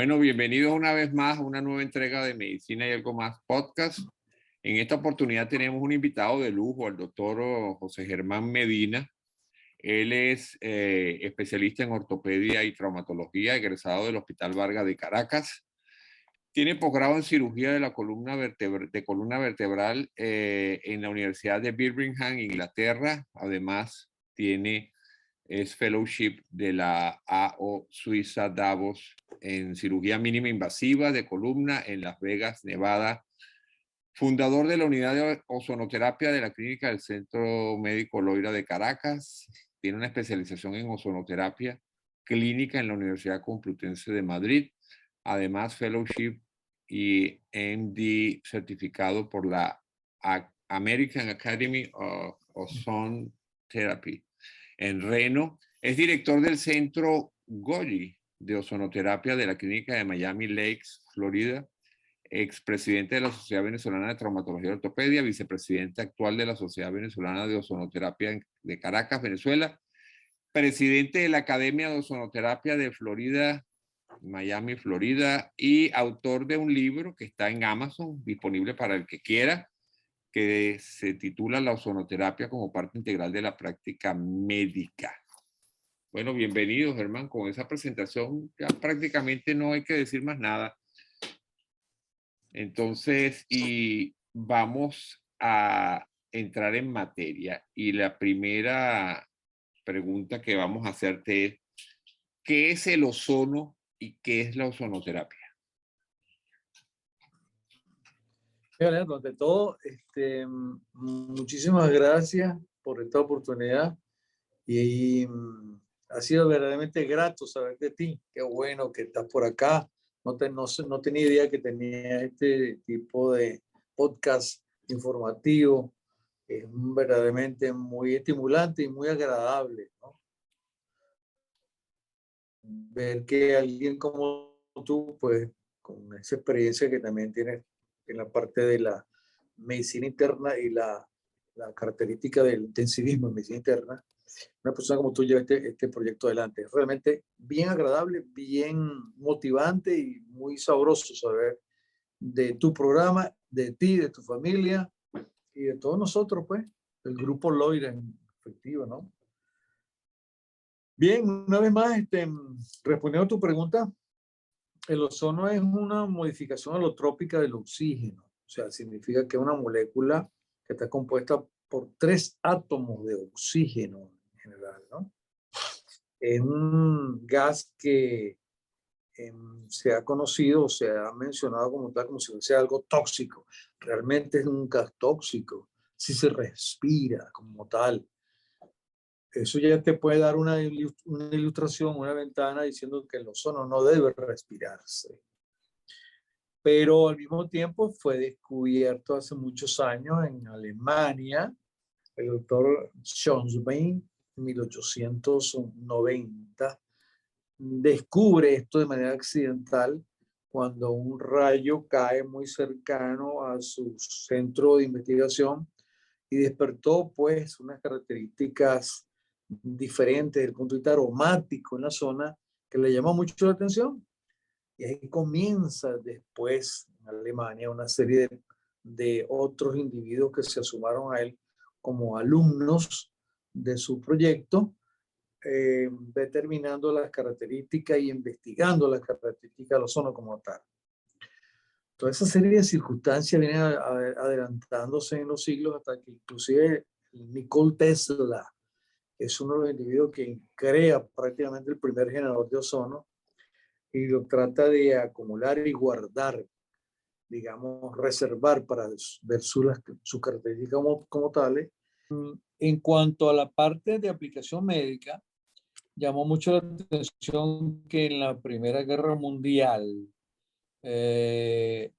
Bueno, bienvenidos una vez más a una nueva entrega de Medicina y Algo Más Podcast. En esta oportunidad tenemos un invitado de lujo, el doctor José Germán Medina. Él es especialista en ortopedia y traumatología, egresado del Hospital Vargas de Caracas. Tiene posgrado en cirugía de la columna vertebral en la Universidad de Birmingham, Inglaterra. Además, es fellowship de la AO Suiza Davos en cirugía mínima invasiva de columna en Las Vegas, Nevada. Fundador de la unidad de ozonoterapia de la clínica del Centro Médico Loira de Caracas. Tiene una especialización en ozonoterapia clínica en la Universidad Complutense de Madrid. Además, fellowship y MD certificado por la American Academy of Ozone Therapy en Reno. Es director del Centro Golgi de Ozonoterapia de la Clínica de Miami Lakes, Florida. Expresidente de la Sociedad Venezolana de Traumatología y Ortopedia, vicepresidente actual de la Sociedad Venezolana de Ozonoterapia de Caracas, Venezuela. Presidente de la Academia de Ozonoterapia de Florida, Miami, Florida, y autor de un libro que está en Amazon, disponible para el que quiera, que se titula La ozonoterapia como parte integral de la práctica médica. Bueno, bienvenido, Germán. Con esa presentación ya prácticamente no hay que decir más nada. Entonces, y vamos a entrar en materia. Y la primera pregunta que vamos a hacerte es, ¿qué es el ozono y qué es la ozonoterapia? Leandro, ante todo, muchísimas gracias por esta oportunidad y ha sido verdaderamente grato saber de ti. Qué bueno que estás por acá. No tenía idea que tenía este tipo de podcast informativo. Es verdaderamente muy estimulante y muy agradable, ¿no? Ver que alguien como tú, pues, con esa experiencia que también tienes en la parte de la medicina interna y la característica del intensivismo en medicina interna, una persona como tú lleva este proyecto adelante. Es realmente bien agradable, bien motivante y muy sabroso saber de tu programa, de ti, de tu familia y de todos nosotros, pues, el grupo Loira en efectivo, ¿no? Bien, una vez más, respondiendo a tu pregunta, el ozono es una modificación alotrópica del oxígeno. O sea, significa que es una molécula que está compuesta por 3 átomos de oxígeno en general, ¿no? Es un gas que se ha conocido, se ha mencionado como tal, como si fuese algo tóxico. Realmente es un gas tóxico, si se respira como tal. Eso ya te puede dar una ilustración, una ventana diciendo que el ozono no debe respirarse. Pero al mismo tiempo fue descubierto hace muchos años en Alemania. El doctor Schonbein, en 1890, descubre esto de manera accidental cuando un rayo cae muy cercano a su centro de investigación y despertó pues unas características diferentes desde el punto de vista aromático en la zona que le llamó mucho la atención. Y ahí comienza después en Alemania una serie de otros individuos que se sumaron a él como alumnos de su proyecto, determinando las características y investigando las características del ozono como tal. Toda esa serie de circunstancias vienen adelantándose en los siglos hasta que inclusive Nikola Tesla es uno de los individuos que crea prácticamente el primer generador de ozono y lo trata de acumular y guardar, digamos, reservar para ver sus características como tales. En cuanto a la parte de aplicación médica, llamó mucho la atención que en la Primera Guerra Mundial, en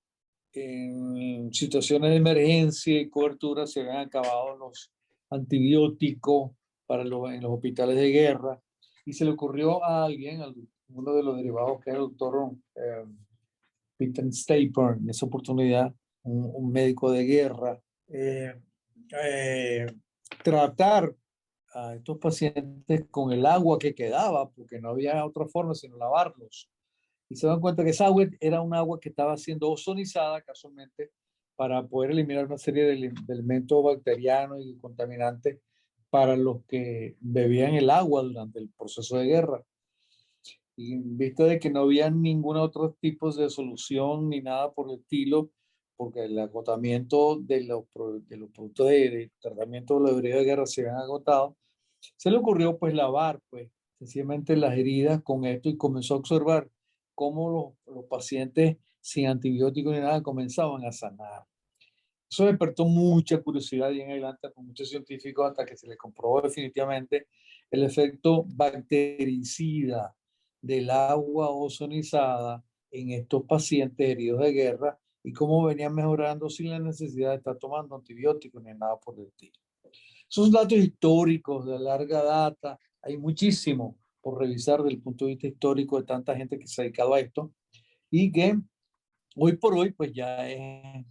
situaciones de emergencia y cobertura, se habían acabado los antibióticos en los hospitales de guerra y se le ocurrió a alguien, uno de los derivados que era el doctor Peter Stapler, en esa oportunidad, un médico de guerra, tratar a estos pacientes con el agua que quedaba, porque no había otra forma sino lavarlos. y se dan cuenta que esa agua era un agua que estaba siendo ozonizada casualmente para poder eliminar una serie de elementos bacterianos y contaminantes para los que bebían el agua durante el proceso de guerra. Y en vista de que no había ningún otro tipo de solución ni nada por el estilo, porque el agotamiento de los productos de tratamiento de los heridos de guerra se habían agotado, se le ocurrió pues lavar pues sencillamente las heridas con esto y comenzó a observar cómo los pacientes sin antibióticos ni nada comenzaban a sanar. Eso despertó mucha curiosidad y en adelante con muchos científicos hasta que se le comprobó definitivamente el efecto bactericida del agua ozonizada en estos pacientes heridos de guerra y cómo venían mejorando sin la necesidad de estar tomando antibióticos ni nada por el estilo. Esos datos históricos de larga data, hay muchísimo por revisar desde el punto de vista histórico de tanta gente que se ha dedicado a esto y que hoy por hoy pues ya es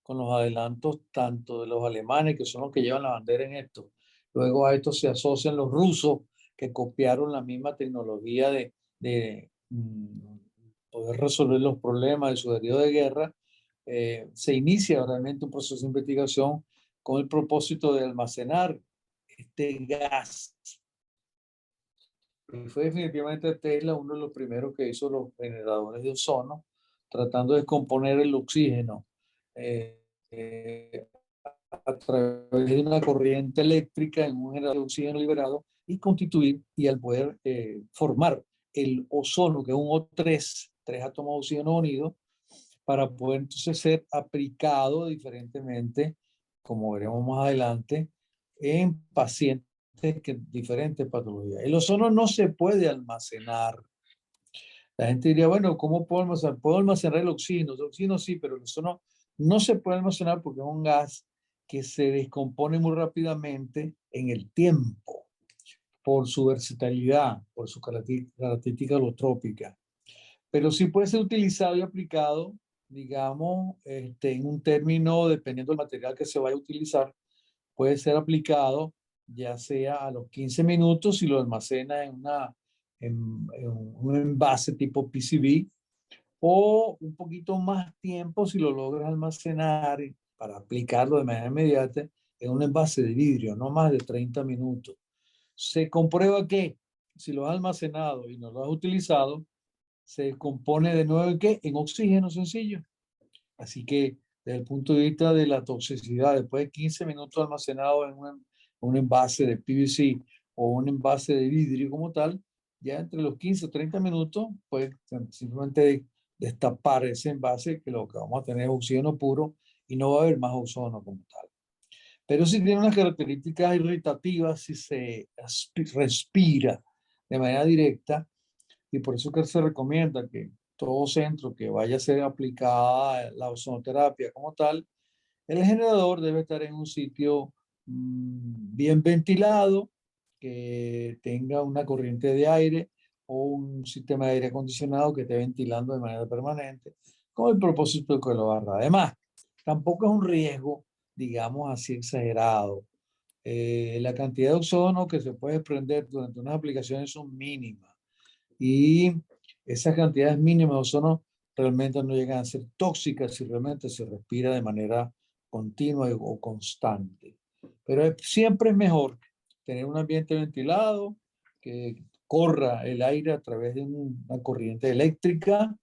con los adelantos tanto de los alemanes, que son los que llevan la bandera en esto. Luego a esto se asocian los rusos, que copiaron la misma tecnología de poder resolver los problemas de su herido de guerra. Se inicia realmente un proceso de investigación con el propósito de almacenar este gas. Y fue definitivamente Tesla uno de los primeros que hizo los generadores de ozono, tratando de descomponer el oxígeno. Eh, a través de una corriente eléctrica en un generador de oxígeno liberado y constituir y al poder formar el ozono, que es un O3, tres átomos de oxígeno unidos, para poder entonces ser aplicado diferentemente, como veremos más adelante, en pacientes que diferentes patologías. El ozono no se puede almacenar. La gente diría, bueno, ¿cómo puedo almacenar? Puedo almacenar el oxígeno. El oxígeno sí, pero el ozono no se puede almacenar porque es un gas que se descompone muy rápidamente en el tiempo por su versatilidad, por su característica alotrópica. Pero sí puede ser utilizado y aplicado, digamos, en un término, dependiendo del material que se vaya a utilizar, puede ser aplicado ya sea a los 15 minutos si lo almacena en un envase tipo PCB o un poquito más tiempo si lo logras almacenar para aplicarlo de manera inmediata en un envase de vidrio, no más de 30 minutos. Se comprueba que si lo has almacenado y no lo has utilizado, se compone de nuevo ¿en qué? En oxígeno sencillo. Así que desde el punto de vista de la toxicidad, después de 15 minutos almacenado en un envase de PVC o un envase de vidrio como tal, ya entre los 15 o 30 minutos, pues simplemente destapar ese envase que lo que vamos a tener es oxígeno puro y no va a haber más ozono como tal. Pero sí tiene unas características irritativas si se respira de manera directa y por eso que se recomienda que todo centro que vaya a ser aplicada la ozonoterapia como tal, el generador debe estar en un sitio bien ventilado, que tenga una corriente de aire o un sistema de aire acondicionado que esté ventilando de manera permanente, con el propósito de que lo agarre. Además, tampoco es un riesgo, digamos así, exagerado. La cantidad de ozono que se puede desprender durante unas aplicaciones son mínimas y esas cantidades mínimas de ozono realmente no llegan a ser tóxicas si realmente se respira de manera continua o constante. Pero siempre es mejor tener un ambiente ventilado, que corra el aire a través de una corriente eléctrica,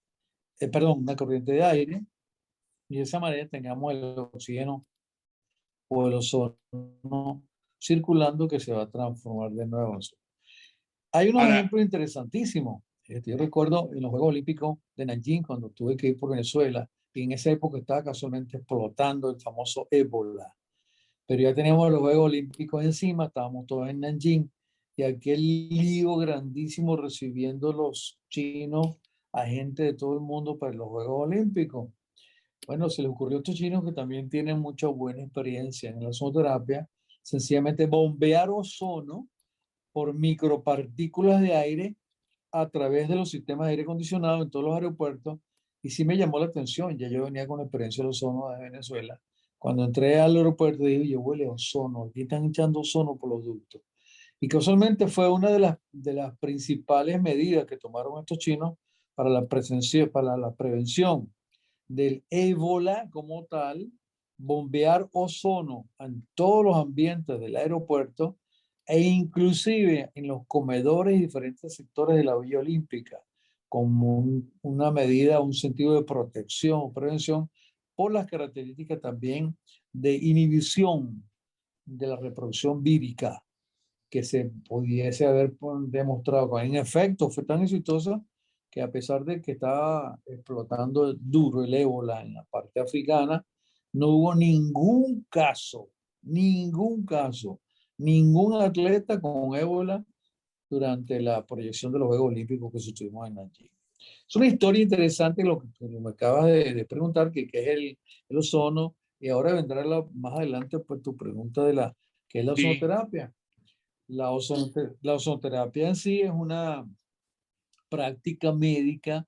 perdón, una corriente de aire, y de esa manera tengamos el oxígeno o el ozono circulando que se va a transformar de nuevo en ozono. Hay unos Ahora, ejemplos interesantísimos. Yo recuerdo en los Juegos Olímpicos de Nanjing, cuando tuve que ir por Venezuela, y en esa época estaba casualmente explotando el famoso ébola. Pero ya teníamos los Juegos Olímpicos encima, estábamos todos en Nanjing, y aquel lío grandísimo recibiendo los chinos a gente de todo el mundo para los Juegos Olímpicos. Bueno, se les ocurrió a estos chinos que también tienen mucha buena experiencia en la ozonoterapia, sencillamente bombear ozono por micropartículas de aire a través de los sistemas de aire acondicionado en todos los aeropuertos. Y sí me llamó la atención, ya yo venía con la experiencia del ozono de Venezuela. Cuando entré al aeropuerto dije, yo huele a ozono, aquí están echando ozono por los ductos. Y casualmente fue una de las principales medidas que tomaron estos chinos para la prevención del ébola como tal, bombear ozono en todos los ambientes del aeropuerto e inclusive en los comedores y diferentes sectores de la Villa Olímpica, como una medida, un sentido de protección o prevención por las características también de inhibición de la reproducción vírica que se pudiese haber demostrado. En efecto, fue tan exitosa que a pesar de que estaba explotando duro el ébola en la parte africana, no hubo ningún caso, ningún atleta con ébola durante la proyección de los Juegos Olímpicos que sostuvimos en Nanjing. Es una historia interesante lo que me acabas de preguntar, que es el ozono, y ahora vendrá más adelante pues tu pregunta de qué es la Sí, ozonoterapia. La ozonoterapia en sí es una práctica médica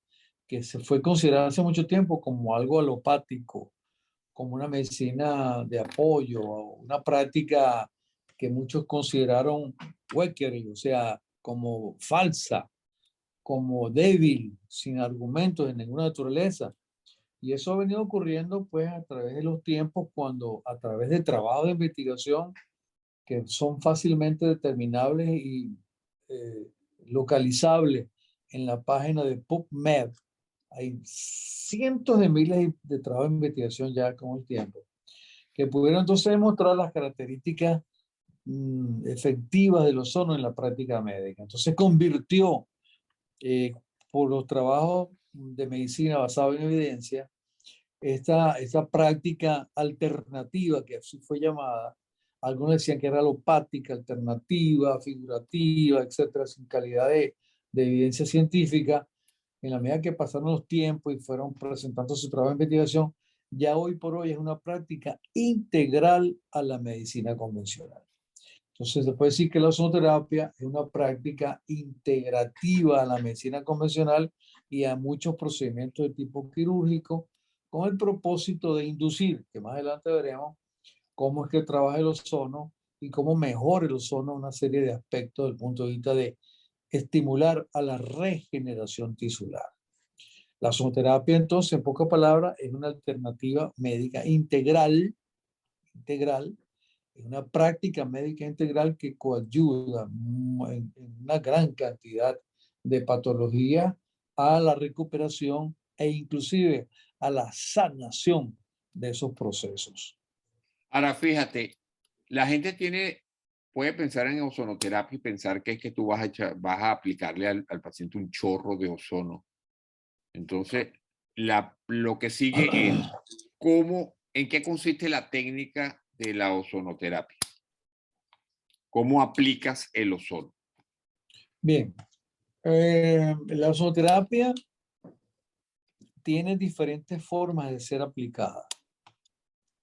que se fue considerada hace mucho tiempo como algo alopático, como una medicina de apoyo, una práctica que muchos consideraron huequeri, o sea, como falsa, como débil, sin argumentos de ninguna naturaleza. Y eso ha venido ocurriendo pues a través de los tiempos, cuando a través de trabajo de investigación que son fácilmente determinables y eh, localizables en la página de PubMed. Hay cientos de miles de trabajos de investigación ya con el tiempo, que pudieron entonces demostrar las características efectivas del ozono en la práctica médica. Entonces convirtió eh, por los trabajos de medicina basados en evidencia, esta práctica alternativa, que así fue llamada, algunos decían que era alopática, alternativa, figurativa, etcétera, sin calidad de evidencia científica. En la medida que pasaron los tiempos y fueron presentando su trabajo de investigación, ya hoy por hoy es una práctica integral a la medicina convencional. Entonces, se puede decir que la ozonoterapia es una práctica integrativa a la medicina convencional y a muchos procedimientos de tipo quirúrgico, con el propósito de inducir, que más adelante veremos, cómo es que trabaja el ozono y cómo mejora el ozono una serie de aspectos desde el punto de vista de estimular a la regeneración tisular. La ozonoterapia, entonces, en pocas palabras, es una alternativa médica integral, es una práctica médica integral que coayuda en una gran cantidad de patologías a la recuperación e inclusive a la sanación de esos procesos. ahora fíjate, la gente puede pensar en ozonoterapia y pensar que es que tú vas a aplicarle al paciente un chorro de ozono. Entonces, lo que sigue es en qué consiste la técnica de la ozonoterapia. ¿Cómo aplicas el ozono? Bien, la ozonoterapia tiene diferentes formas de ser aplicada.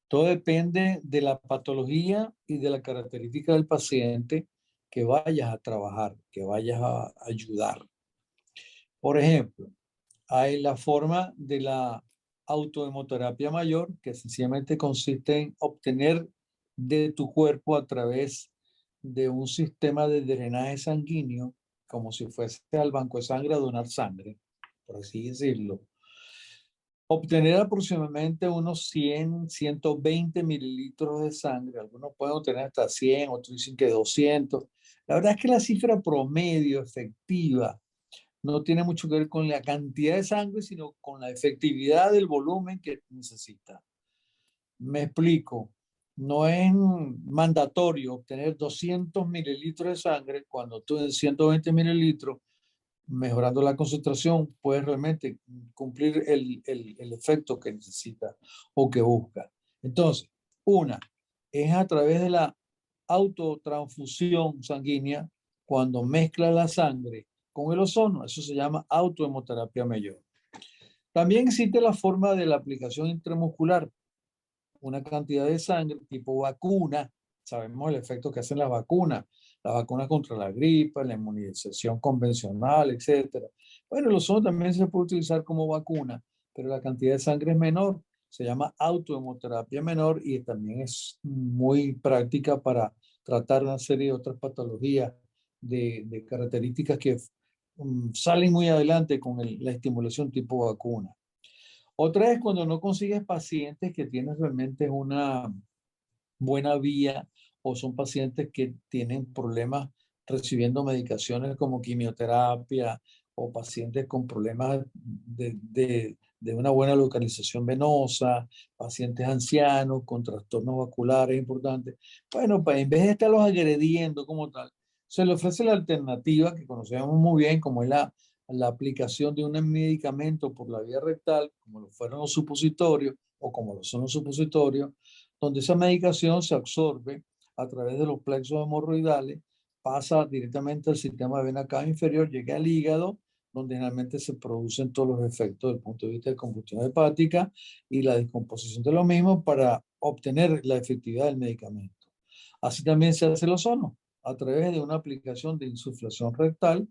Todo depende de la patología y de la característica del paciente que vayas a trabajar, que vayas a ayudar. Por ejemplo, hay la forma de la autohemoterapia mayor, que sencillamente consiste en obtener de tu cuerpo a través de un sistema de drenaje sanguíneo, como si fuese al banco de sangre a donar sangre, por así decirlo. Obtener aproximadamente unos 100, 120 mililitros de sangre. Algunos pueden obtener hasta 100, otros dicen que 200. La verdad es que la cifra promedio efectiva no tiene mucho que ver con la cantidad de sangre, sino con la efectividad del volumen que necesita. Me explico. No es mandatorio obtener 200 mililitros de sangre cuando tú en 120 mililitros, mejorando la concentración, puedes realmente cumplir el efecto que necesita o que busca. Entonces, una es a través de la autotransfusión sanguínea, cuando mezcla la sangre con el ozono. Eso se llama autohemoterapia mayor. También existe la forma de la aplicación intramuscular, una cantidad de sangre tipo vacuna. Sabemos el efecto que hacen las vacunas contra la gripe, la inmunización convencional, etcétera. Bueno, el ozono también se puede utilizar como vacuna, pero la cantidad de sangre es menor. Se llama autohemoterapia menor y también es muy práctica para tratar una serie de otras patologías de características que salen muy adelante con la estimulación tipo vacuna. Otra es cuando no consigues pacientes que tienen realmente una buena vía o son pacientes que tienen problemas recibiendo medicaciones como quimioterapia o pacientes con problemas de una buena localización venosa, pacientes ancianos con trastornos vasculares importantes. Bueno, pues en vez de estarlos agrediendo como tal, se le ofrece la alternativa que conocemos muy bien, como es la aplicación de un medicamento por la vía rectal, como lo fueron los supositorios o como lo son los supositorios, donde esa medicación se absorbe a través de los plexos hemorroidales, pasa directamente al sistema de vena cava inferior, llega al hígado, donde generalmente se producen todos los efectos desde el punto de vista de combustión hepática y la descomposición de lo mismo para obtener la efectividad del medicamento. Así también se hace el ozono, a través de una aplicación de insuflación rectal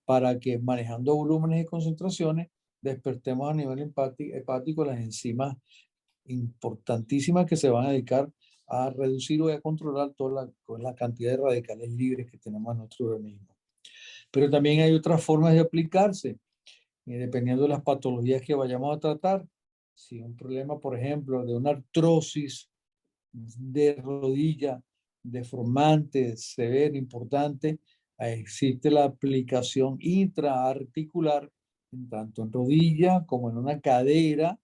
para que manejando volúmenes y concentraciones despertemos a nivel hepático las enzimas importantísimas que se van a dedicar a reducir o a controlar toda la cantidad de radicales libres que tenemos en nuestro organismo. Pero también hay otras formas de aplicarse, dependiendo de las patologías que vayamos a tratar. Si un problema, por ejemplo, de una artrosis de rodilla deformante, severa, importante, existe la aplicación intraarticular, tanto en rodilla como en una cadera,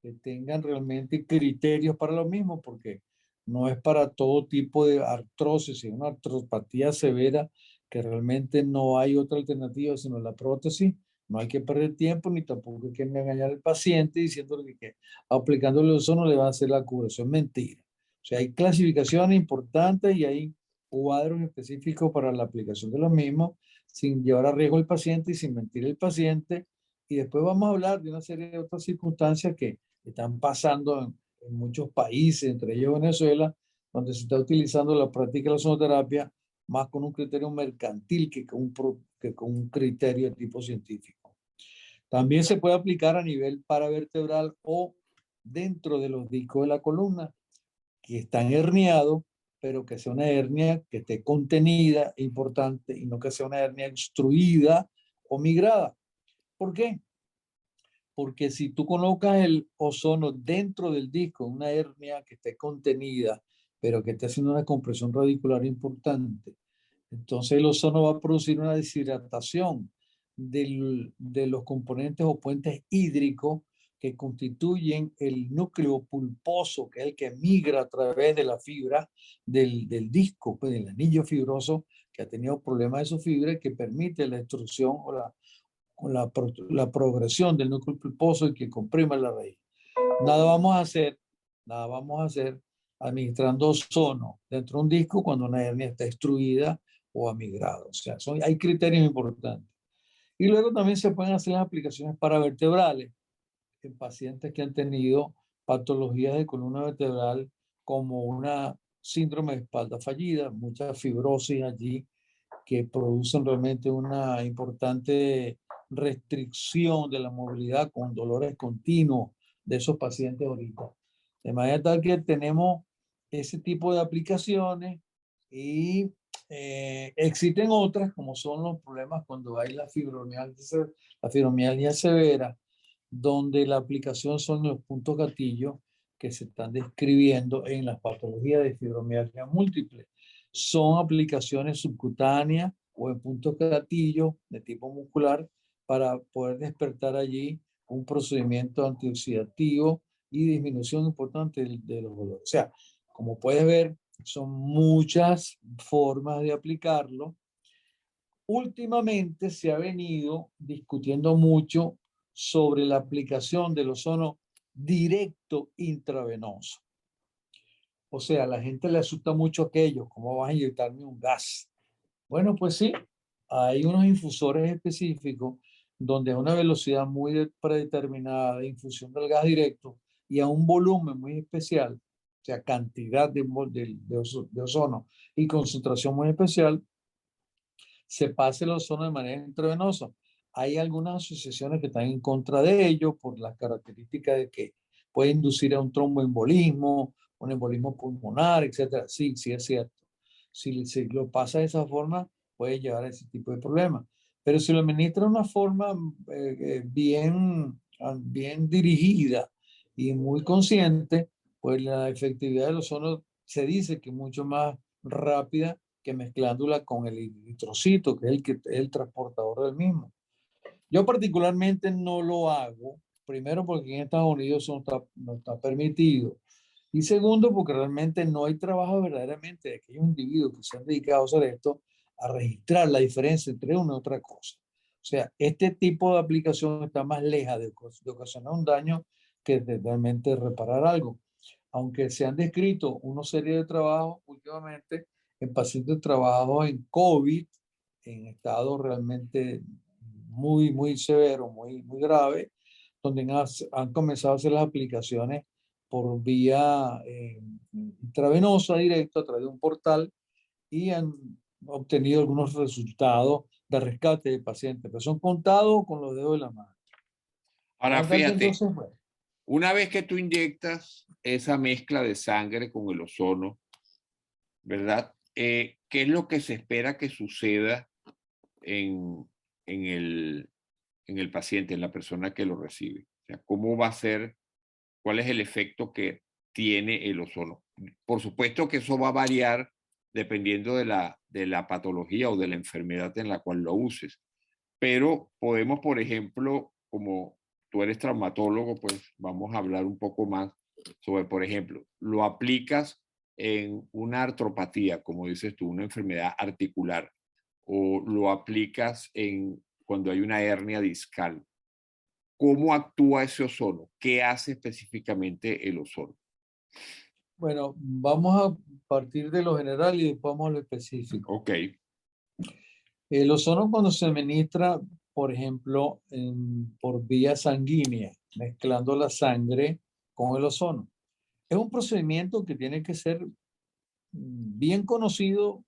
que tengan realmente criterios para lo mismo, porque no es para todo tipo de artrosis, sino una artropatía severa que realmente no hay otra alternativa sino la prótesis. No hay que perder tiempo ni tampoco hay que engañar al paciente diciéndole que aplicándole ozono le va a hacer la curación. Mentira. O sea, hay clasificaciones importantes y hay cuadros específicos para la aplicación de los mismos sin llevar a riesgo al paciente y sin mentir al paciente. Y después vamos a hablar de una serie de otras circunstancias que están pasando en muchos países, entre ellos Venezuela, donde se está utilizando la práctica de la ozonoterapia más con un criterio mercantil que con un criterio de tipo científico. También se puede aplicar a nivel paravertebral o dentro de los discos de la columna que están herniados, pero que sea una hernia que esté contenida, importante, y no que sea una hernia obstruida o migrada. ¿Por qué? Porque si tú colocas el ozono dentro del disco, una hernia que esté contenida, pero que esté haciendo una compresión radicular importante, entonces el ozono va a producir una deshidratación de los componentes o puentes hídricos que constituyen el núcleo pulposo, que es el que migra a través de la fibra del disco, pues del anillo fibroso que ha tenido problemas de su fibra y que permite la destrucción la progresión del núcleo pulposo y que comprima la raíz. Nada vamos a hacer, nada vamos a hacer administrando ozono dentro de un disco cuando una hernia está destruida o ha migrado. O sea, hay criterios importantes. Y luego también se pueden hacer las aplicaciones paravertebrales en pacientes que han tenido patologías de columna vertebral como una síndrome de espalda fallida, mucha fibrosis allí que producen realmente una importante restricción de la movilidad con dolores continuos de esos pacientes ahorita. De manera tal que tenemos ese tipo de aplicaciones y existen otras como son los problemas cuando hay la fibromialgia severa, donde la aplicación son los puntos gatillos que se están describiendo en las patologías de fibromialgia múltiple. Son aplicaciones subcutáneas o en puntos gatillos de tipo muscular para poder despertar allí un procedimiento antioxidativo y disminución importante de los dolores. O sea, como puedes ver, son muchas formas de aplicarlo. Últimamente se ha venido discutiendo mucho sobre la aplicación del ozono directo intravenoso. O sea, a la gente le asusta mucho aquello, ¿cómo vas a inyectarme un gas? Bueno, pues sí, hay unos infusores específicos donde a una velocidad muy predeterminada de infusión del gas directo y a un volumen muy especial, o sea, cantidad de ozono y concentración muy especial, se pase el ozono de manera intravenosa. Hay algunas asociaciones que están en contra de ello por las características de que puede inducir a un tromboembolismo, un embolismo pulmonar, etc. Sí, sí es cierto. Si lo pasa de esa forma, puede llevar a ese tipo de problemas. Pero si lo administra de una forma bien dirigida y muy consciente, pues la efectividad del ozono se dice que es mucho más rápida que mezclándola con el eritrocito, que es el transportador del mismo. Yo particularmente no lo hago, primero porque en Estados Unidos no está permitido, y segundo porque realmente no hay trabajo verdaderamente de aquellos individuos que se han dedicado a hacer esto, a registrar la diferencia entre una y otra cosa. O sea, este tipo de aplicación está más lejos de ocasionar un daño que de realmente reparar algo. Aunque se han descrito una serie de trabajos últimamente en pacientes trabajados en COVID, en estado realmente muy severo, muy grave, donde han comenzado a hacer las aplicaciones por vía intravenosa directa a través de un portal y han obtenido algunos resultados de rescate de pacientes, pero son contados con los dedos de la mano. Ahora, Con tanto, fíjate, entonces, bueno, una vez que tú inyectas esa mezcla de sangre con el ozono, ¿verdad? ¿Qué es lo que se espera que suceda en, en el, en el paciente, en la persona que lo recibe? O sea, ¿cómo va a ser? ¿Cuál es el efecto que tiene el ozono? Por supuesto que eso va a variar dependiendo de la patología o de la enfermedad en la cual lo uses. Pero podemos, por ejemplo, como tú eres traumatólogo, pues vamos a hablar un poco más sobre, por ejemplo, lo aplicas en una artropatía, como dices tú, una enfermedad articular, o lo aplicas en cuando hay una hernia discal. ¿Cómo actúa ese ozono? ¿Qué hace específicamente el ozono? bueno, vamos a partir de lo general y después vamos a lo específico. Ok, El ozono cuando se administra, por ejemplo, por vía sanguínea, mezclando la sangre con el ozono, es un procedimiento que tiene que ser bien conocido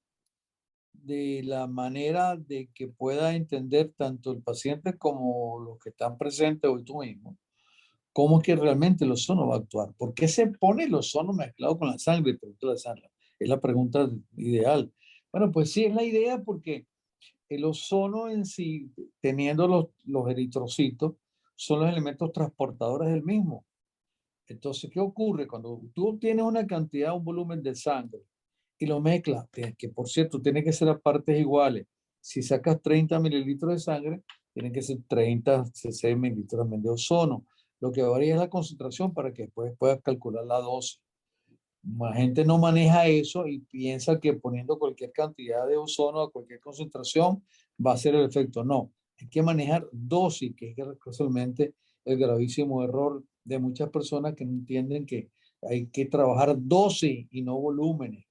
de la manera de que pueda entender tanto el paciente como los que están presentes hoy tú mismo, cómo es que realmente el ozono va a actuar. ¿Por qué se pone el ozono mezclado con la sangre? Es la pregunta ideal. Bueno, pues sí, es la idea porque el ozono en sí, teniendo los eritrocitos, son los elementos transportadores del mismo. Entonces, ¿qué ocurre? Cuando tú tienes una cantidad, un volumen de sangre y lo mezclas, que por cierto, tiene que ser a partes iguales. Si sacas 30 mililitros de sangre, tienen que ser 30 cc mililitros también de ozono. Lo que varía es la concentración para que después puedas calcular la dosis. La gente no maneja eso y piensa que poniendo cualquier cantidad de ozono a cualquier concentración va a ser el efecto. No, hay que manejar dosis, que es casualmente el gravísimo error de muchas personas que no entienden que hay que trabajar dosis y no volúmenes.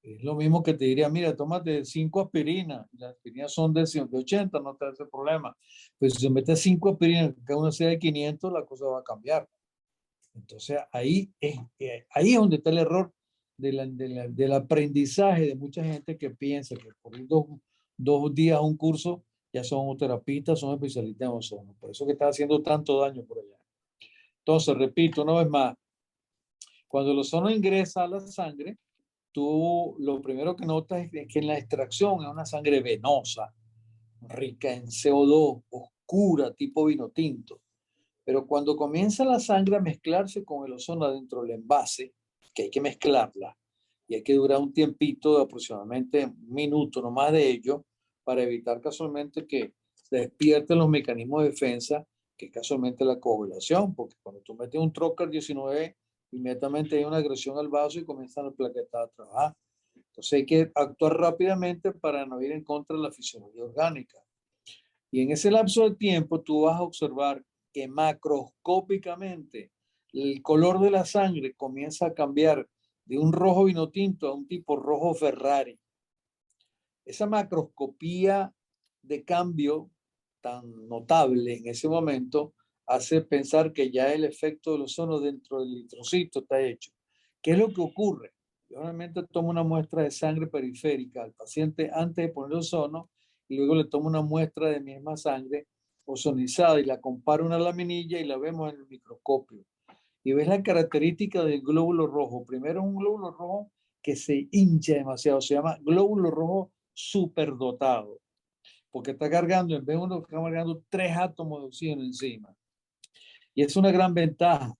Es lo mismo que te diría, mira, tómate 5 aspirinas, las aspirinas son de 180, no te hace problema. Pero si se mete 5 aspirinas, cada una sea de 500, la cosa va a cambiar. Entonces ahí es donde está el error del aprendizaje de mucha gente que piensa que por ir dos días a un curso ya son terapistas, son especialistas en ozono. Por eso que está haciendo tanto daño por allá. Entonces, repito una vez más, cuando el ozono ingresa a la sangre, tú lo primero que notas es que en la extracción es una sangre venosa, rica en CO2, oscura, tipo vino tinto. Pero cuando comienza la sangre a mezclarse con el ozono adentro del envase, que hay que mezclarla, y hay que durar un tiempito de aproximadamente un minuto, no más de ello, para evitar casualmente que se despierten los mecanismos de defensa, que es casualmente la coagulación, porque cuando tú metes un trocar 19, inmediatamente hay una agresión al vaso y comienzan las plaquetas a trabajar. Entonces hay que actuar rápidamente para no ir en contra de la fisiología orgánica. Y en ese lapso de tiempo tú vas a observar que macroscópicamente el color de la sangre comienza a cambiar de un rojo vino tinto a un tipo rojo Ferrari. Esa macroscopía de cambio tan notable en ese momento hace pensar que ya el efecto del ozono dentro del eritrocito está hecho. ¿Qué es lo que ocurre? Yo realmente tomo una muestra de sangre periférica al paciente antes de poner ozono y luego le tomo una muestra de misma sangre ozonizada y la comparo una laminilla y la vemos en el microscopio. Y ves la característica del glóbulo rojo. Primero es un glóbulo rojo que se hincha demasiado, se llama glóbulo rojo superdotado. porque está cargando, en vez de uno, está cargando 3 átomos de oxígeno encima. Y es una gran ventaja.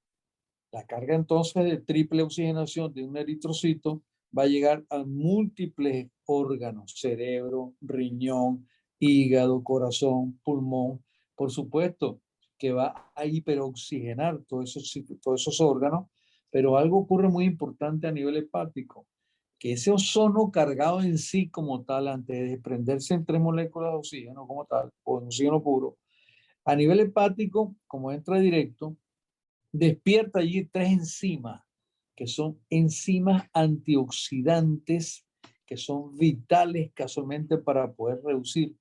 La carga entonces de triple oxigenación de un eritrocito va a llegar a múltiples órganos, cerebro, riñón, hígado, corazón, pulmón. Por supuesto que va a hiperoxigenar todos esos órganos, pero algo ocurre muy importante a nivel hepático, que ese ozono cargado en sí como tal, antes de desprenderse en 3 moléculas de oxígeno como tal, o en oxígeno puro, a nivel hepático, como entra directo, despierta allí 3 enzimas, que son enzimas antioxidantes, que son vitales casualmente para poder reducir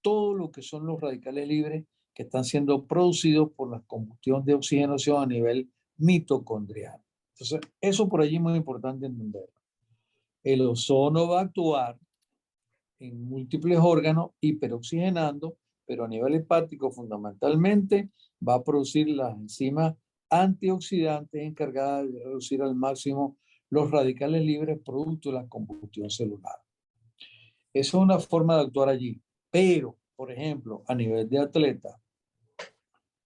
todo lo que son los radicales libres que están siendo producidos por la combustión de oxigenación a nivel mitocondrial. Entonces, eso por allí es muy importante entender. El ozono va a actuar en múltiples órganos hiperoxigenando, pero a nivel hepático fundamentalmente va a producir las enzimas antioxidantes encargadas de reducir al máximo los radicales libres producto de la combustión celular. Esa es una forma de actuar allí. Pero, por ejemplo, a nivel de atleta,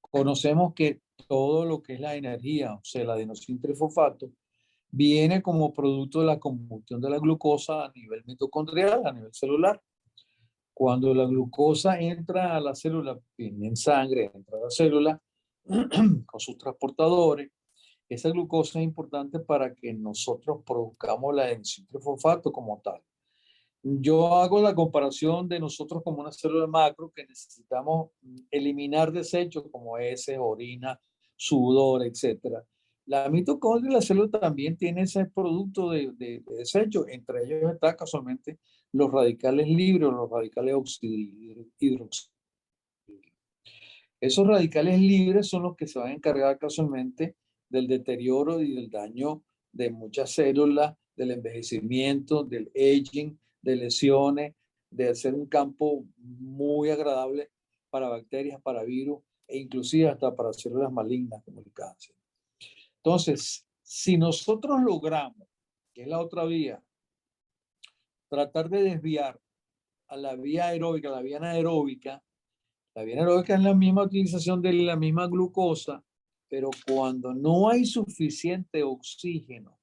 conocemos que todo lo que es la energía, o sea, el adenosín-trifosfato, viene como producto de la combustión de la glucosa a nivel mitocondrial, a nivel celular. Cuando la glucosa entra a la célula, viene en sangre, entra a la célula con sus transportadores, esa glucosa es importante para que nosotros produzcamos la adenosín-trifosfato como tal. Yo hago la comparación de nosotros como una célula macro que necesitamos eliminar desechos como heces, orina, sudor, etc. La mitocondria y la célula también tiene ese producto de desechos. Entre ellos está casualmente los radicales libres o los radicales hidroxilados. Esos radicales libres son los que se van a encargar casualmente del deterioro y del daño de muchas células, del envejecimiento, del aging, de lesiones, de hacer un campo muy agradable para bacterias, para virus e inclusive hasta para células malignas como el cáncer. Entonces, si nosotros logramos, que es la otra vía, tratar de desviar a la vía aeróbica, a la vía anaeróbica, la vía anaeróbica es la misma utilización de la misma glucosa, pero cuando no hay suficiente oxígeno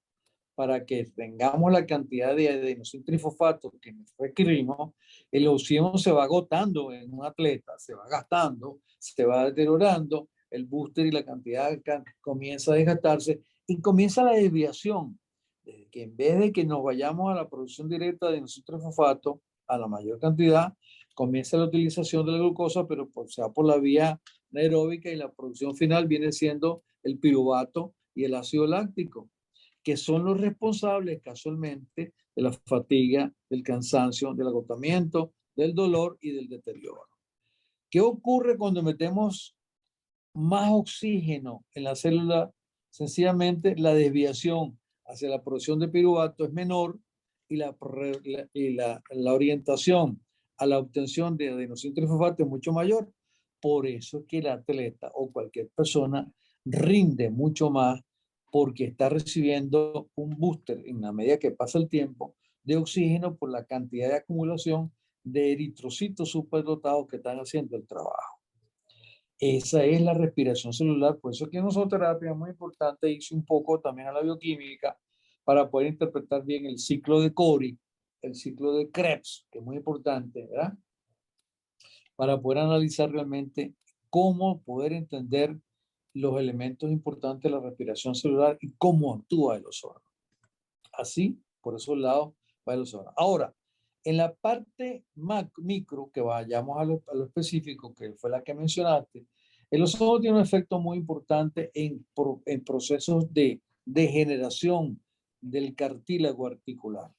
para que tengamos la cantidad de adenosín-trifosfato que requerimos, el oxígeno se va agotando en un atleta, se va gastando, se va deteriorando, el booster y la cantidad comienza a desgastarse y comienza la desviación, de que en vez de que nos vayamos a la producción directa de adenosín-trifosfato a la mayor cantidad, comienza la utilización de la glucosa, pero sea por la vía anaeróbica y la producción final viene siendo el piruvato y el ácido láctico, que son los responsables casualmente de la fatiga, del cansancio, del agotamiento, del dolor y del deterioro. ¿Qué ocurre cuando metemos más oxígeno en la célula? Sencillamente la desviación hacia la producción de piruvato es menor y la orientación a la obtención de adenosín-trifosfato es mucho mayor. Por eso es que el atleta o cualquier persona rinde mucho más porque está recibiendo un booster en la medida que pasa el tiempo de oxígeno por la cantidad de acumulación de eritrocitos superdotados que están haciendo el trabajo. Esa es la respiración celular. Por eso que en ozoterapia es muy importante irse un poco también a la bioquímica para poder interpretar bien el ciclo de Cori, el ciclo de Krebs, que es muy importante, ¿verdad? Para poder analizar realmente cómo poder entender los elementos importantes de la respiración celular y cómo actúa el ozono. Así, por esos lados va el ozono. Ahora, en la parte micro, que vayamos a lo específico, que fue la que mencionaste, el ozono tiene un efecto muy importante en procesos de degeneración del cartílago articular.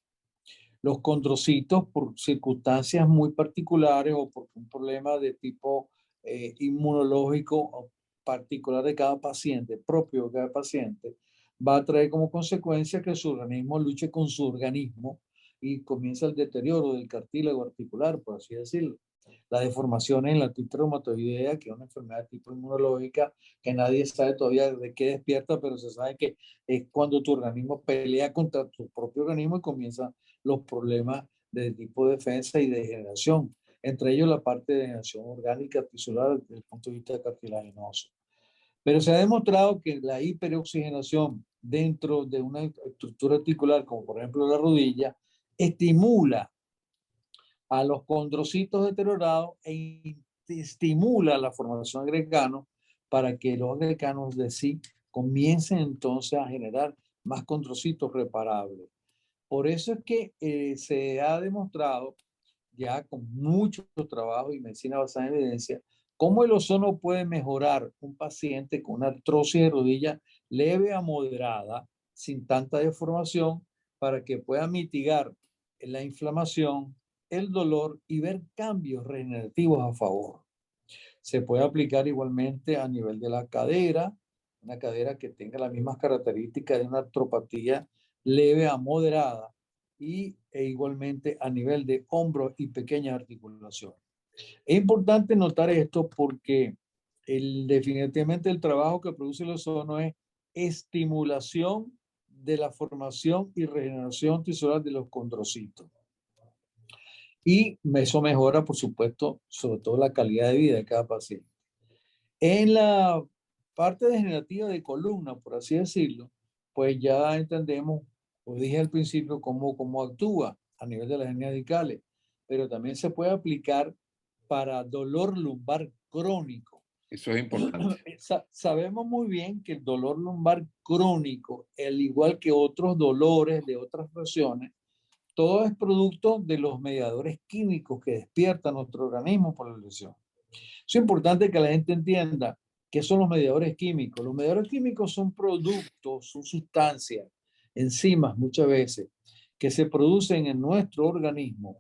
Los condrocitos, por circunstancias muy particulares o por un problema de tipo inmunológico particular de cada paciente, propio de cada paciente, va a traer como consecuencia que su organismo luche con su organismo y comienza el deterioro del cartílago articular, por así decirlo. La deformación en la artritis reumatoidea, que es una enfermedad de tipo inmunológica que nadie sabe todavía de qué despierta, pero se sabe que es cuando tu organismo pelea contra tu propio organismo y comienza los problemas de tipo de defensa y de degeneración. entre ellos la parte de degeneración orgánica tisular desde el punto de vista cartilaginoso. Pero se ha demostrado que la hiperoxigenación dentro de una estructura articular, como por ejemplo la rodilla, estimula a los condrocitos deteriorados e estimula la formación de agreganos para que los agreganos de sí comiencen entonces a generar más condrocitos reparables. Por eso es que se ha demostrado ya con mucho trabajo y medicina basada en evidencia cómo el ozono puede mejorar un paciente con una artrosis de rodilla leve a moderada, sin tanta deformación, para que pueda mitigar la inflamación, el dolor y ver cambios regenerativos a favor. Se puede aplicar igualmente a nivel de la cadera, una cadera que tenga las mismas características de una artropatía leve a moderada e igualmente a nivel de hombros y pequeñas articulaciones. Es importante notar esto porque definitivamente el trabajo que produce el ozono es estimulación de la formación y regeneración tisular de los condrocitos. Y eso mejora, por supuesto, sobre todo la calidad de vida de cada paciente. En la parte degenerativa de columna, por así decirlo, pues ya entendemos, como dije al principio, cómo actúa a nivel de las hernias discales, pero también se puede aplicar para dolor lumbar crónico. Eso es importante. Sabemos muy bien que el dolor lumbar crónico, al igual que otros dolores de otras regiones, todo es producto de los mediadores químicos que despierta nuestro organismo por la lesión. Es importante que la gente entienda qué son los mediadores químicos. Los mediadores químicos son productos, son sustancias, enzimas muchas veces, que se producen en nuestro organismo,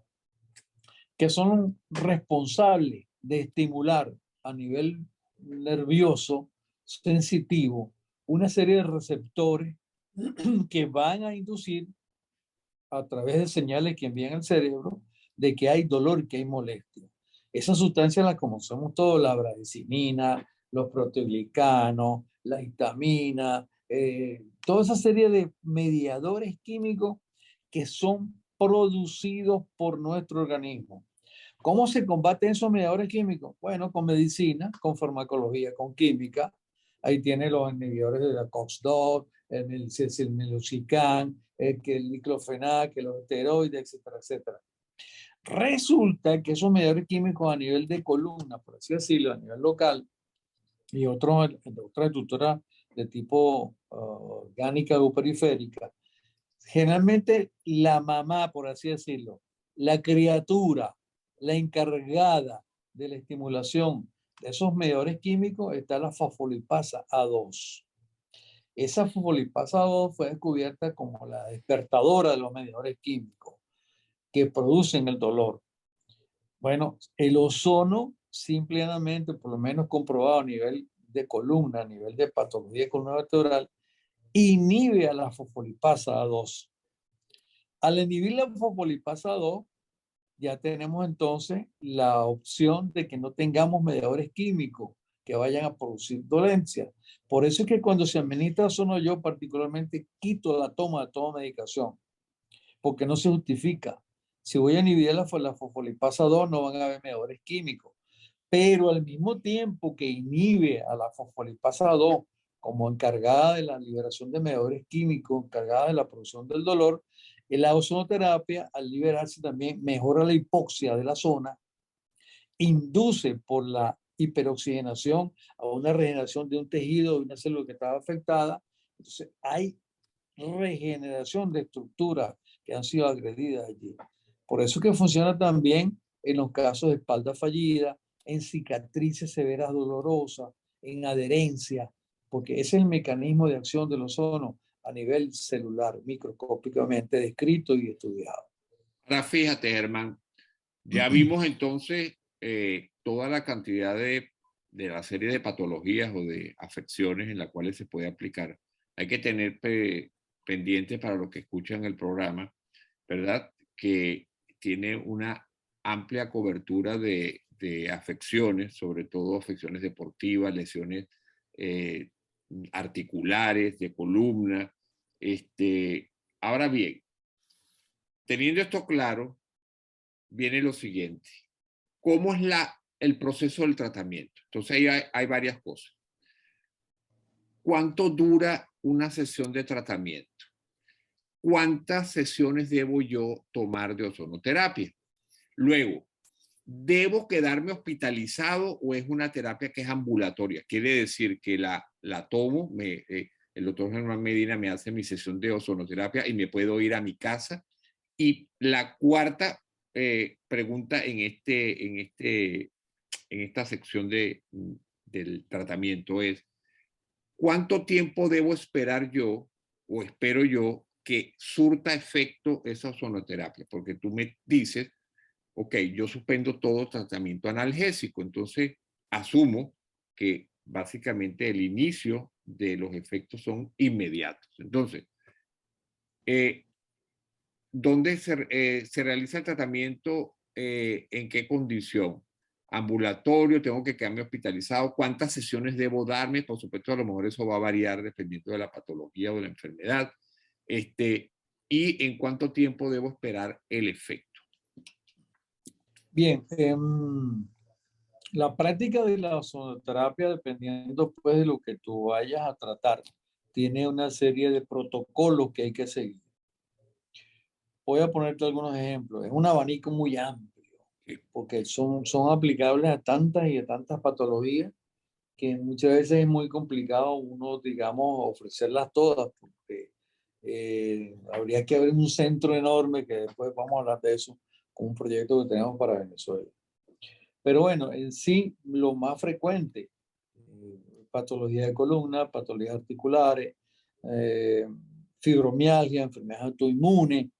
que son responsables de estimular a nivel nervioso, sensitivo, una serie de receptores que van a inducir a través de señales que envían al cerebro de que hay dolor y que hay molestia. Esas sustancias las conocemos todos, la bradicimina, los proteoglicanos, la histamina, toda esa serie de mediadores químicos que son producidos por nuestro organismo. ¿Cómo se combaten esos mediadores químicos? Bueno, con medicina, con farmacología, con química. Ahí tiene los inhibidores de la COX-2, el meloxicam, el diclofenac, los esteroides, etcétera, etcétera. Resulta que esos mediadores químicos a nivel de columna, por así decirlo, a nivel local, y otra estructura de tipo orgánica o periférica, generalmente la mamá, por así decirlo, la criatura, la encargada de la estimulación de esos mediadores químicos está la fosfolipasa A2. Esa fosfolipasa A2 fue descubierta como la despertadora de los mediadores químicos que producen el dolor. Bueno, el ozono simplemente, por lo menos comprobado a nivel de columna, a nivel de patología de columna vertebral, inhibe a la fosfolipasa A2. Al inhibir la fosfolipasa 2, ya tenemos entonces la opción de que no tengamos mediadores químicos que vayan a producir dolencia. Por eso es que cuando se administra ozono, yo particularmente quito la toma de toda medicación, porque no se justifica. Si voy a inhibir la fosfolipasa 2, no van a haber mediadores químicos. Pero al mismo tiempo que inhibe a la fosfolipasa 2 como encargada de la liberación de mediadores químicos, encargada de la producción del dolor, la ozonoterapia, al liberarse también, mejora la hipoxia de la zona, induce por la hiperoxigenación a una regeneración de un tejido, de una célula que estaba afectada. Entonces, hay regeneración de estructuras que han sido agredidas allí. Por eso que funciona también en los casos de espalda fallida, en cicatrices severas dolorosas, en adherencia, porque ese es el mecanismo de acción del ozono a nivel celular, microscópicamente descrito y estudiado. Ahora fíjate, Germán, ya vimos entonces toda la cantidad de la serie de patologías o de afecciones en las cuales se puede aplicar. Hay que tener pendiente para los que escuchan el programa, ¿verdad? Que tiene una amplia cobertura de afecciones, sobre todo afecciones deportivas, lesiones articulares, de columna. Ahora bien, teniendo esto claro, viene lo siguiente. ¿cómo es el proceso del tratamiento? Entonces ahí hay varias cosas. ¿Cuánto dura una sesión de tratamiento? ¿Cuántas sesiones debo yo tomar de ozonoterapia? Luego, ¿debo quedarme hospitalizado o es una terapia que es ambulatoria? Quiere decir que la tomo, el doctor Germán Medina me hace mi sesión de ozonoterapia y me puedo ir a mi casa. Y la cuarta pregunta en esta sección del tratamiento es, ¿cuánto tiempo debo esperar yo o espero yo que surta efecto esa ozonoterapia? Porque tú me dices, ok, yo suspendo todo tratamiento analgésico, entonces asumo que básicamente el inicio de los efectos son inmediatos. Entonces, ¿dónde se realiza el tratamiento? ¿En qué condición? Ambulatorio, tengo que quedarme hospitalizado, cuántas sesiones debo darme, por supuesto a lo mejor eso va a variar dependiendo de la patología o de la enfermedad, y en cuánto tiempo debo esperar el efecto. Bien, la práctica de la ozonoterapia, dependiendo pues de lo que tú vayas a tratar, tiene una serie de protocolos que hay que seguir. Voy a ponerte algunos ejemplos. Es un abanico muy amplio, porque son aplicables a tantas y a tantas patologías que muchas veces es muy complicado uno, digamos, ofrecerlas todas, porque habría que abrir un centro enorme, que después vamos a hablar de eso, con un proyecto que tenemos para Venezuela. Pero bueno, en sí, lo más frecuente, patología de columna, patologías articulares, eh, fibromialgia, enfermedades autoinmunes,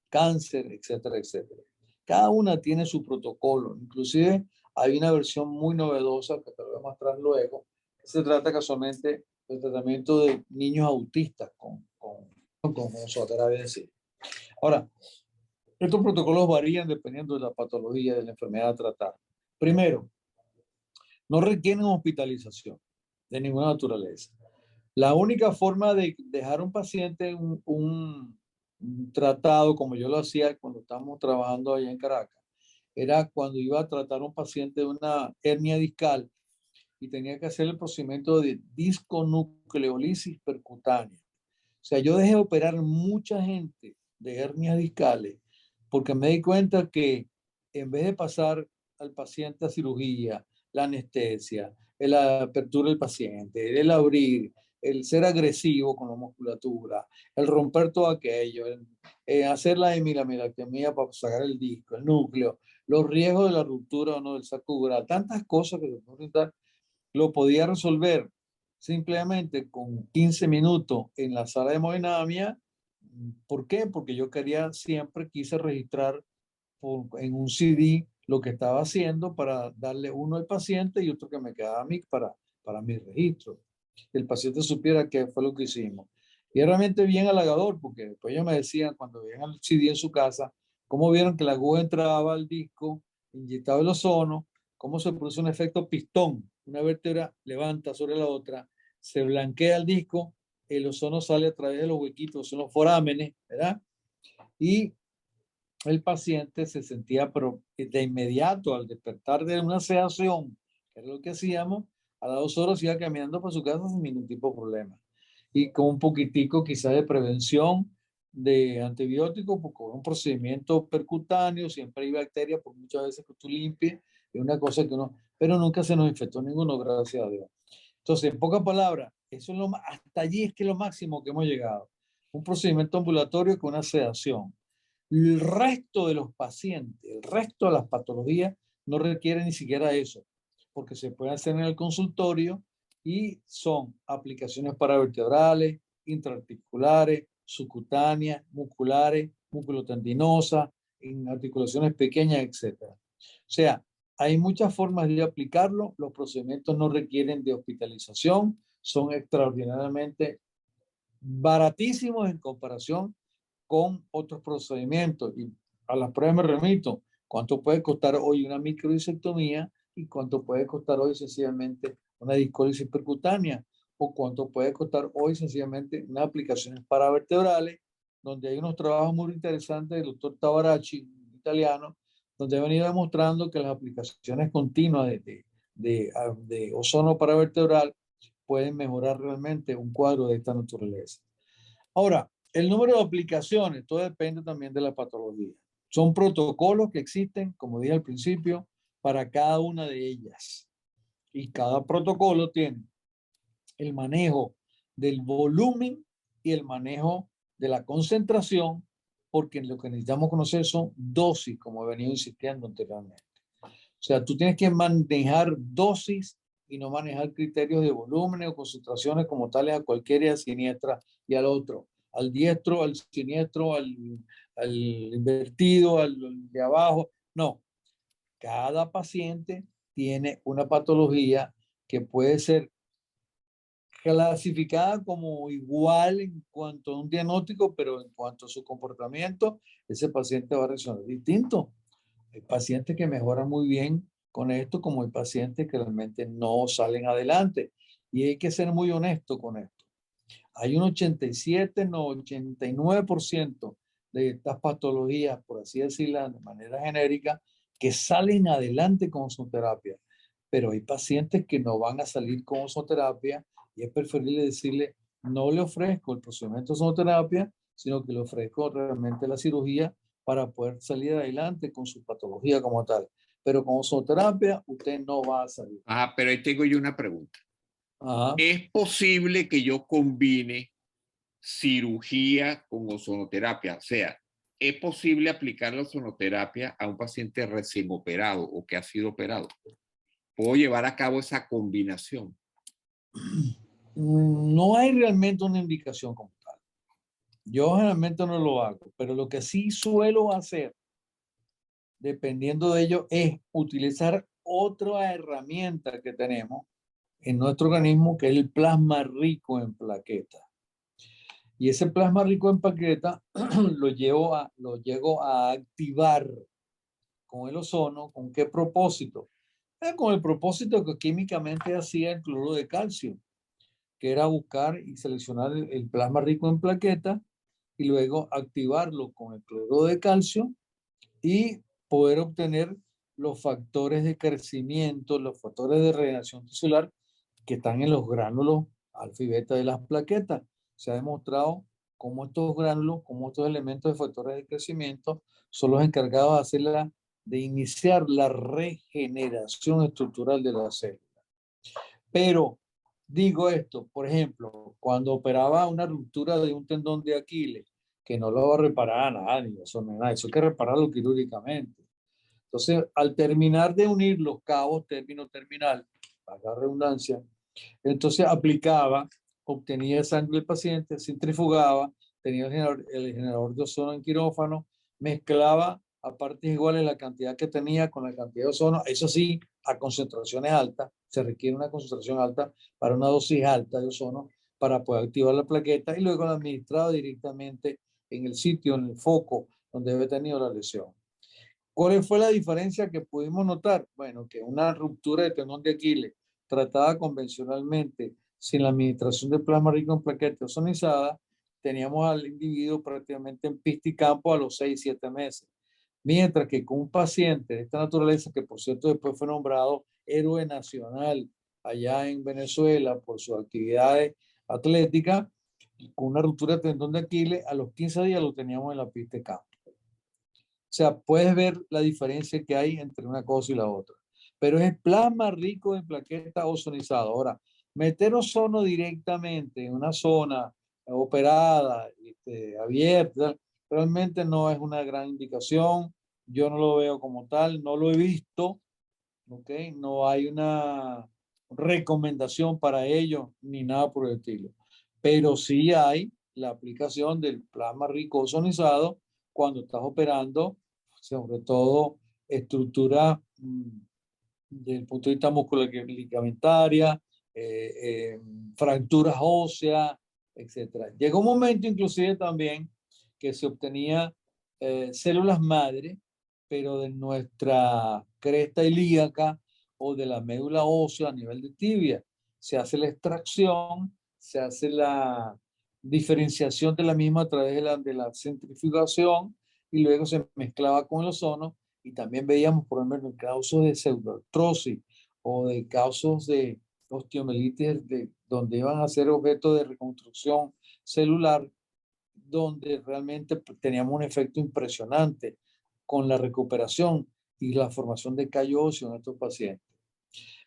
cáncer, etcétera, etcétera. Cada una tiene su protocolo. Inclusive hay una versión muy novedosa que te lo voy a mostrar luego. Que se trata casualmente del tratamiento de niños autistas con ozonoterapia en sí. Ahora, estos protocolos varían dependiendo de la patología, de la enfermedad a tratar. Primero, no requieren hospitalización de ninguna naturaleza. La única forma de dejar a un paciente un tratado, como yo lo hacía cuando estábamos trabajando allá en Caracas, era cuando iba a tratar a un paciente de una hernia discal y tenía que hacer el procedimiento de disconucleolisis percutánea. O sea, yo dejé de operar mucha gente de hernias discales porque me di cuenta que en vez de pasar al paciente a cirugía, la anestesia, la apertura del paciente, el abrir, el ser agresivo con la musculatura, el romper todo aquello, hacer la hemilaminectomía para sacar el disco, el núcleo, los riesgos de la ruptura o no del saco dural, tantas cosas que se pueden dar, lo podía resolver simplemente con 15 minutos en la sala de hemodinamia. ¿Por qué? Porque yo quise registrar en un CD lo que estaba haciendo para darle uno al paciente y otro que me quedaba a mí para mi registro. El paciente supiera qué fue lo que hicimos. Y es realmente bien halagador, porque después ellos me decían, cuando veían el CD en su casa, cómo vieron que la aguja entraba al disco, inyectaba el ozono, cómo se produce un efecto pistón. Una vértebra levanta sobre la otra, se blanquea el disco, el ozono sale a través de los huequitos, son los forámenes, ¿verdad? Y el paciente se sentía, pero de inmediato, al despertar de una sedación, que es lo que hacíamos, a las 2 horas iba caminando por su casa sin ningún tipo de problema. Y con un poquitico quizás de prevención de antibióticos, porque es un procedimiento percutáneo, siempre hay bacterias, por muchas veces que tú limpies, es una cosa que uno, pero nunca se nos infectó ninguno, gracias a Dios. Entonces, en pocas palabras, eso es hasta allí es que es lo máximo que hemos llegado. Un procedimiento ambulatorio con una sedación. El resto de los pacientes, el resto de las patologías no requieren ni siquiera eso, porque se puede hacer en el consultorio y son aplicaciones paravertebrales, intraarticulares, subcutáneas, musculares, musculotendinosas, en articulaciones pequeñas, etc. O sea, hay muchas formas de aplicarlo. Los procedimientos no requieren de hospitalización, son extraordinariamente baratísimos en comparación con otros procedimientos. Y a las pruebas me remito. ¿Cuánto puede costar hoy una microdisectomía y cuánto puede costar hoy sencillamente una discólisis percutánea? ¿O cuánto puede costar hoy sencillamente unas aplicaciones paravertebrales, donde hay unos trabajos muy interesantes del doctor Tabaracci, italiano, donde he venido demostrando que las aplicaciones continuas de ozono paravertebral pueden mejorar realmente un cuadro de esta naturaleza. Ahora, el número de aplicaciones, todo depende también de la patología. Son protocolos que existen, como dije al principio, para cada una de ellas. Y cada protocolo tiene el manejo del volumen y el manejo de la concentración, porque lo que necesitamos conocer son dosis, como he venido insistiendo anteriormente. O sea, tú tienes que manejar dosis y no manejar criterios de volúmenes o concentraciones como tales a cualquiera siniestra y al otro, al diestro, al siniestro, al invertido, al de abajo. No, cada paciente tiene una patología que puede ser clasificada como igual en cuanto a un diagnóstico, pero en cuanto a su comportamiento, ese paciente va a reaccionar distinto. Hay pacientes que mejoran muy bien con esto, como hay pacientes que realmente no salen adelante. Y hay que ser muy honesto con esto. Hay un 87, no, 89% de estas patologías, por así decirlo de manera genérica, que salen adelante con ozonoterapia. Pero hay pacientes que no van a salir con ozonoterapia y es preferible decirle, no le ofrezco el procedimiento de ozonoterapia, sino que le ofrezco realmente la cirugía para poder salir adelante con su patología como tal. Pero con ozonoterapia usted no va a salir. Ajá, pero ahí tengo yo una pregunta. Ajá. ¿Es posible que yo combine cirugía con ozonoterapia? O sea, ¿es posible aplicar la ozonoterapia a un paciente recién operado o que ha sido operado? ¿Puedo llevar a cabo esa combinación? No hay realmente una indicación como tal. Yo generalmente no lo hago, pero lo que sí suelo hacer, dependiendo de ello, es utilizar otra herramienta que tenemos en nuestro organismo, que es el plasma rico en plaquetas. Y ese plasma rico en plaquetas lo llego a activar con el ozono. ¿Con qué propósito? Con el propósito que químicamente hacía el cloruro de calcio, que era buscar y seleccionar el plasma rico en plaquetas y luego activarlo con el cloruro de calcio y poder obtener los factores de crecimiento, los factores de regeneración tisular que están en los gránulos alfa y beta de las plaquetas. Se ha demostrado cómo estos gránulos, cómo estos elementos de factores de crecimiento son los encargados de de iniciar la regeneración estructural de la célula. Pero digo esto, por ejemplo, cuando operaba una ruptura de un tendón de Aquiles, que no lo va a reparar a nadie, eso no es nada, eso hay que repararlo quirúrgicamente. Entonces, al terminar de unir los cabos término terminal, para la redundancia, entonces aplicaba, obtenía sangre del paciente, centrifugaba, tenía el generador de ozono en quirófano, mezclaba a partes iguales la cantidad que tenía con la cantidad de ozono, eso sí, a concentraciones altas, se requiere una concentración alta para una dosis alta de ozono para poder activar la plaqueta y luego la administraba directamente en el sitio, en el foco donde había tenido la lesión. ¿Cuál fue la diferencia que pudimos notar? Bueno, que una ruptura de tendón de Aquiles tratada convencionalmente sin la administración de plasma rico en plaquetas ozonizadas, teníamos al individuo prácticamente en pista y campo a los 6-7 meses. Mientras que con un paciente de esta naturaleza, que por cierto después fue nombrado héroe nacional allá en Venezuela por sus actividades atléticas, con una ruptura de tendón de Aquiles, a los 15 días lo teníamos en la pista de campo. O sea, puedes ver la diferencia que hay entre una cosa y la otra. Pero es plasma rico en plaqueta ozonizada. Ahora, meter ozono directamente en una zona operada, abierta, realmente no es una gran indicación. Yo no lo veo como tal, no lo he visto. ¿Okay? No hay una recomendación para ello ni nada por el estilo. Pero sí hay la aplicación del plasma rico ozonizado cuando estás operando, sobre todo estructura desde el punto de vista musculoligamentaria, fracturas óseas, etc. Llegó un momento inclusive también que se obtenía células madre, pero de nuestra cresta ilíaca o de la médula ósea a nivel de tibia. Se hace la extracción, se hace la diferenciación de la misma a través de la centrifugación y luego se mezclaba con el ozono y también veíamos, por ejemplo, en casos de pseudoartrosis o de casos de osteomielitis donde iban a ser objeto de reconstrucción celular, donde realmente teníamos un efecto impresionante con la recuperación y la formación de callo óseo en estos pacientes.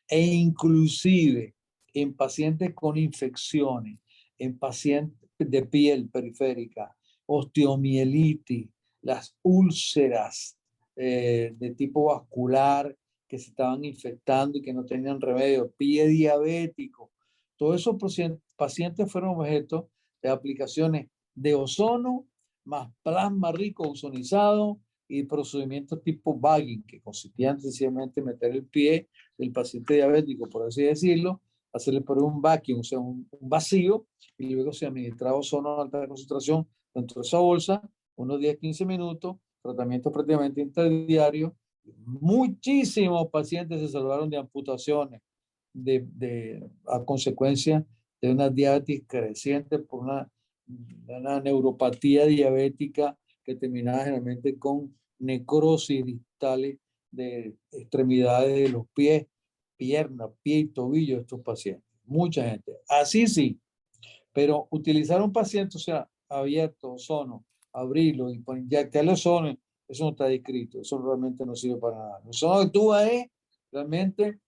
E inclusive en pacientes con infecciones, en pacientes de piel periférica, osteomielitis, las úlceras de tipo vascular que se estaban infectando y que no tenían remedio, pie diabético, todos esos pacientes fueron objeto de aplicaciones de ozono más plasma rico ozonizado y procedimientos tipo bagging, que consistían sencillamente en meter el pie del paciente diabético, por así decirlo, hacerle por un vacuum, o sea, un vacío, y luego se administraba ozono a alta concentración dentro de esa bolsa, unos 10-15 minutos, tratamiento prácticamente interdiario. Muchísimos pacientes se salvaron de amputaciones a consecuencia de una diabetes creciente por una neuropatía diabética que terminaba generalmente con necrosis distales de extremidades de los pies, piernas, pie y tobillo de estos pacientes. Mucha gente. Así sí, pero utilizar un paciente, o sea, abierto, ozono, abrirlo y inyectarle ozono, eso no está descrito, eso realmente no sirve para nada. El ozono actúa realmente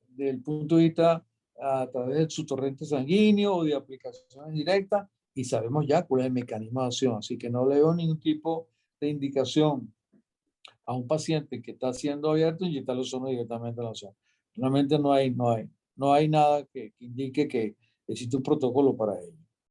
desde el punto de vista a través de su torrente sanguíneo o de aplicaciones directas y sabemos ya cuál es el mecanismo de acción, así que no le veo ningún tipo de indicación a un paciente que está siendo abierto inyectarle ozono directamente a la zona. Realmente no hay nada que indique que existe un protocolo para ello.